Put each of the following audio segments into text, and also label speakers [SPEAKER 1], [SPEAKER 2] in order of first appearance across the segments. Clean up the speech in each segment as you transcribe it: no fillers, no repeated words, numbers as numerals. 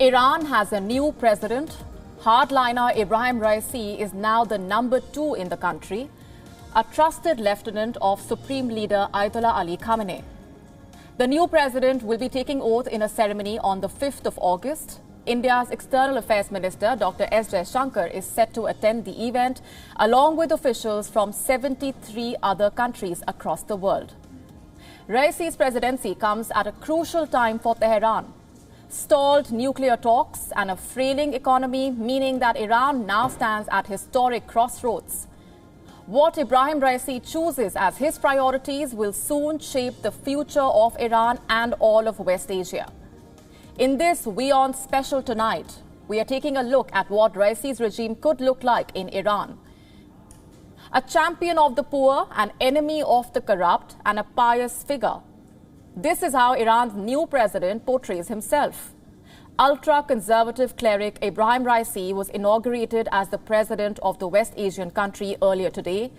[SPEAKER 1] Iran has a new president. Hardliner Ebrahim Raisi is now the #2 in the country, a trusted lieutenant of Supreme Leader Ayatollah Ali Khamenei. The new president will be taking oath in a ceremony on the 5th of August. India's External Affairs Minister Dr. S. Jaishankar is set to attend the event along with officials from 73 other countries across the world. Raisi's presidency comes at a crucial time for Tehran. Stalled nuclear talks and a frailing economy, meaning that Iran now stands at historic crossroads. What Ebrahim Raisi chooses as his priorities will soon shape the future of Iran and all of West Asia. In this WION special tonight, we are taking a look at what Raisi's regime could look like in Iran. A champion of the poor, an enemy of the corrupt, and a pious figure. This is how Iran's new president portrays himself. Ultra-conservative cleric Ebrahim Raisi was inaugurated as the president of the West Asian country earlier today.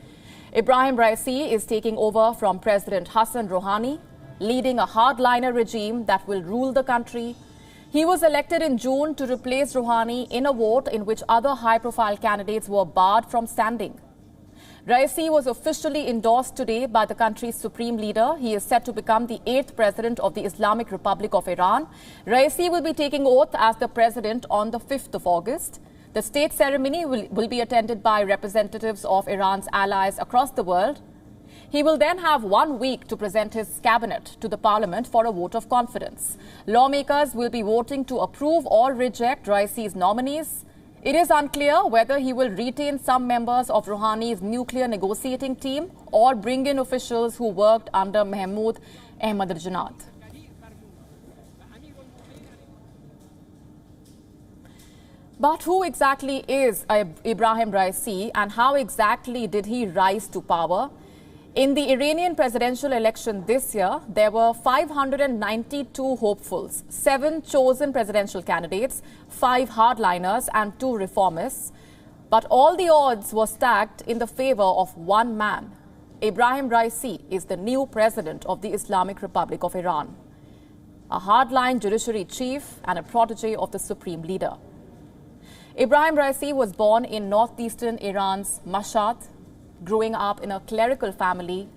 [SPEAKER 1] Ebrahim Raisi is taking over from President Hassan Rouhani, leading a hardliner regime that will rule the country. He was elected in June to replace Rouhani in a vote in which other high-profile candidates were barred from standing. Raisi was officially endorsed today by the country's supreme leader. He is set to become the 8th president of the Islamic Republic of Iran. Raisi will be taking oath as the president on the 5th of August. The state ceremony will be attended by representatives of Iran's allies across the world. He will then have 1 week to present his cabinet to the parliament for a vote of confidence. Lawmakers will be voting to approve or reject Raisi's nominees. It is unclear whether he will retain some members of Rouhani's nuclear negotiating team or bring in officials who worked under Mahmoud Ahmadinejad. But who exactly is Ebrahim Raisi and how exactly did he rise to power? In the Iranian presidential election this year, there were 592 hopefuls, 7 chosen presidential candidates, 5 hardliners and 2 reformists. But all the odds were stacked in the favor of one man. Ebrahim Raisi is the new president of the Islamic Republic of Iran, a hardline judiciary chief and a protege of the supreme leader. Ebrahim Raisi was born in northeastern Iran's Mashhad. Growing up in a clerical family,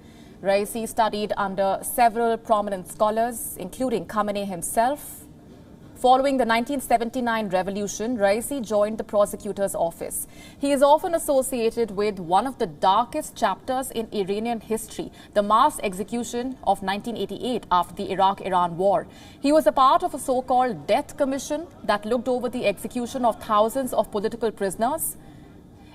[SPEAKER 1] Raisi studied under several prominent scholars, including Khamenei himself. Following the 1979 revolution, Raisi joined the prosecutor's office. He is often associated with one of the darkest chapters in Iranian history, the mass execution of 1988 after the Iraq-Iran war. He was a part of a so-called death commission that looked over the execution of thousands of political prisoners.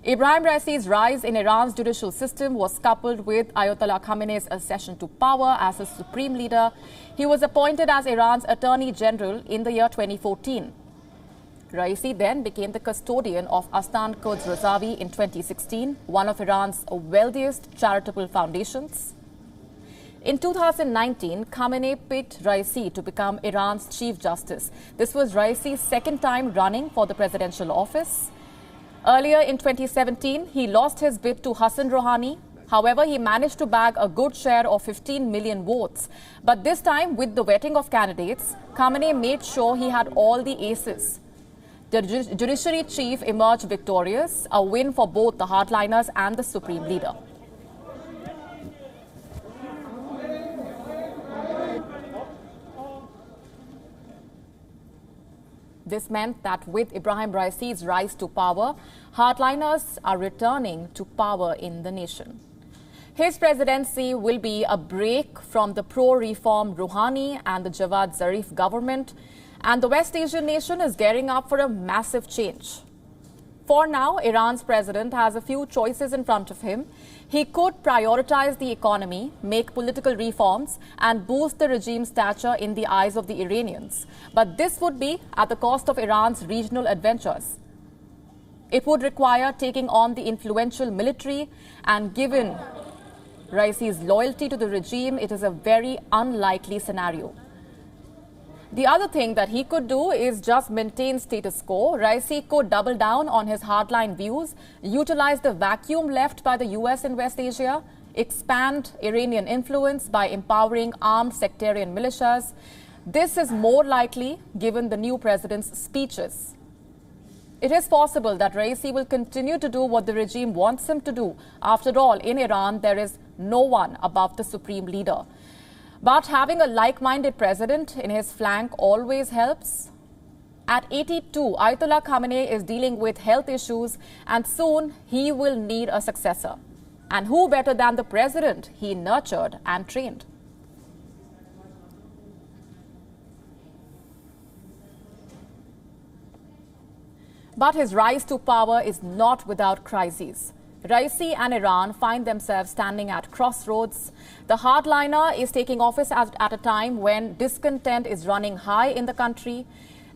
[SPEAKER 1] Ebrahim Raisi's rise in Iran's judicial system was coupled with Ayatollah Khamenei's accession to power as a supreme leader. He was appointed as Iran's Attorney General in the year 2014. Raisi then became the custodian of Astan Quds Razavi in 2016, one of Iran's wealthiest charitable foundations. In 2019, Khamenei picked Raisi to become Iran's Chief Justice. This was Raisi's second time running for the presidential office. Earlier in 2017, he lost his bid to Hassan Rouhani. However, he managed to bag a good share of 15 million votes. But this time, with the vetting of candidates, Khamenei made sure he had all the aces. The judiciary chief emerged victorious, a win for both the hardliners and the supreme leader. This meant that with Ebrahim Raisi's rise to power, hardliners are returning to power in the nation. His presidency will be a break from the pro-reform Rouhani and the Javad Zarif government, and the West Asian nation is gearing up for a massive change. For now, Iran's president has a few choices in front of him. He could prioritize the economy, make political reforms, and boost the regime's stature in the eyes of the Iranians. But this would be at the cost of Iran's regional adventures. It would require taking on the influential military, and given Raisi's loyalty to the regime, it is a very unlikely scenario. The other thing that he could do is just maintain status quo. Raisi could double down on his hardline views, utilize the vacuum left by the US in West Asia, expand Iranian influence by empowering armed sectarian militias, This is more likely given the new president's speeches. It is possible that Raisi will continue to do what the regime wants him to do. After all, in Iran, there is no one above the supreme leader. But having a like-minded president in his flank always helps. At 82, Ayatollah Khamenei is dealing with health issues, and soon he will need a successor. And who better than the president he nurtured and trained? But his rise to power is not without crises. Raisi and Iran find themselves standing at crossroads. The hardliner is taking office at a time when discontent is running high in the country.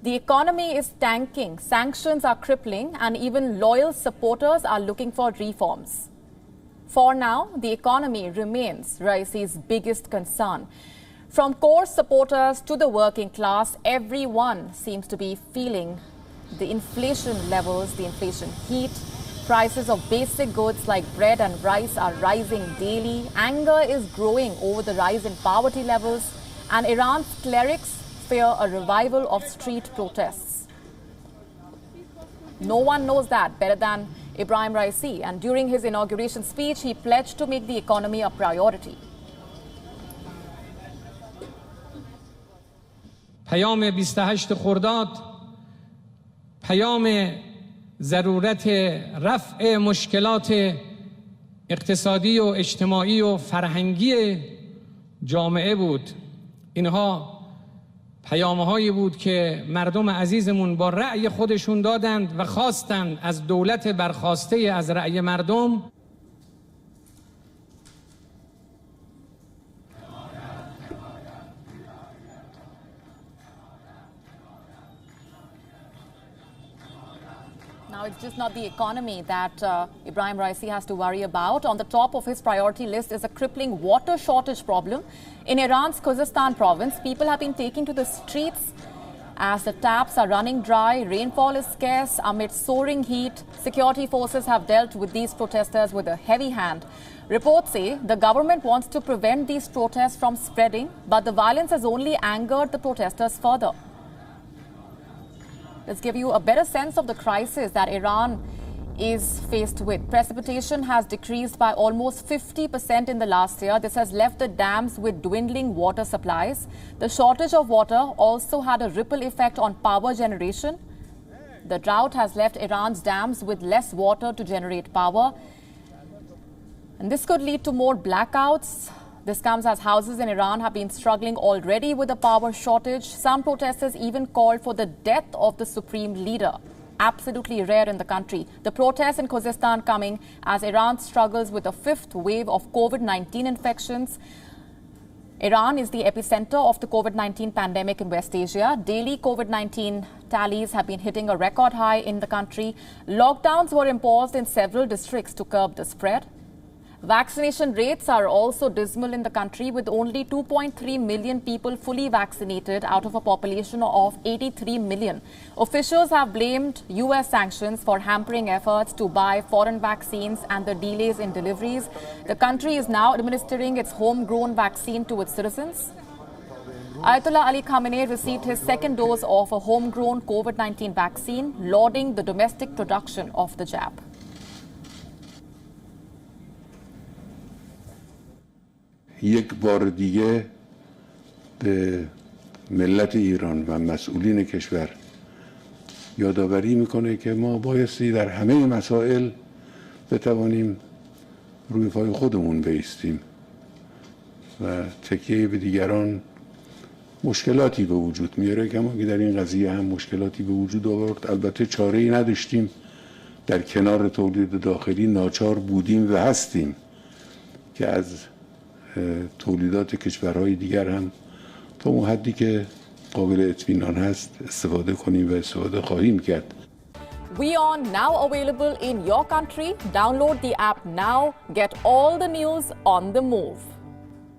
[SPEAKER 1] The economy is tanking, sanctions are crippling, and even loyal supporters are looking for reforms. For now, the economy remains Raisi's biggest concern. From core supporters to the working class, everyone seems to be feeling the inflation levels, the inflation heat. Prices of basic goods like bread and rice are rising daily. Anger is growing over the rise in poverty levels, and Iran's clerics fear a revival of street protests. No one knows that better than Ebrahim Raisi, and during his inauguration speech, he pledged to make the economy a priority.
[SPEAKER 2] پیام 28 خرداد پیام ضرورت رفع مشکلات اقتصادی و اجتماعی و فرهنگی جامعه بود. اینها پیام‌هایی بود که مردم عزیزمون با رأی خودشون دادند و خواستند از دولت برخواسته از رأی مردم
[SPEAKER 1] Now, it's just not the economy that Ebrahim Raisi has to worry about. On the top of his priority list is a crippling water shortage problem. In Iran's Khuzestan province, people have been taking to the streets as the taps are running dry. Rainfall is scarce amid soaring heat. Security forces have dealt with these protesters with a heavy hand. Reports say the government wants to prevent these protests from spreading, but the violence has only angered the protesters further. Let's give you a better sense of the crisis that Iran is faced with. Precipitation has decreased by almost 50% in the last year. This has left the dams with dwindling water supplies. The shortage of water also had a ripple effect on power generation. The drought has left Iran's dams with less water to generate power. And this could lead to more blackouts. This comes as houses in Iran have been struggling already with a power shortage. Some protesters even called for the death of the supreme leader. Absolutely rare in the country. The protests in Khuzestan coming as Iran struggles with a fifth wave of COVID-19 infections. Iran is the epicenter of the COVID-19 pandemic in West Asia. Daily COVID-19 tallies have been hitting a record high in the country. Lockdowns were imposed in several districts to curb the spread. Vaccination rates are also dismal in the country, with only 2.3 million people fully vaccinated out of a population of 83 million. Officials have blamed US sanctions for hampering efforts to buy foreign vaccines and the delays in deliveries. The country is now administering its homegrown vaccine to its citizens. Ayatollah Ali Khamenei received his second dose of a homegrown COVID-19 vaccine, lauding the domestic production of the jab.
[SPEAKER 3] یک بار دیگه به ملت ایران و مسئولین کشور یادآوری میکنه که ما بایستی در همه مسائل بتوانیم روی پای خودمون بایستیم و تکیه به دیگران مشکلاتی به وجود میاره، کما که در این قضیه هم مشکلاتی به وجود آورد. البته چاره‌ای نداشتیم، در کنار تولید داخلی ناچار بودیم و هستیم که از تولیدات کشورهای دیگر هم تا اون حدی که قابل اطمینان هست استفاده کنیم و استفاده خواهیم کرد.
[SPEAKER 1] WION now available in your country. Download the app now. Get all the news on the move.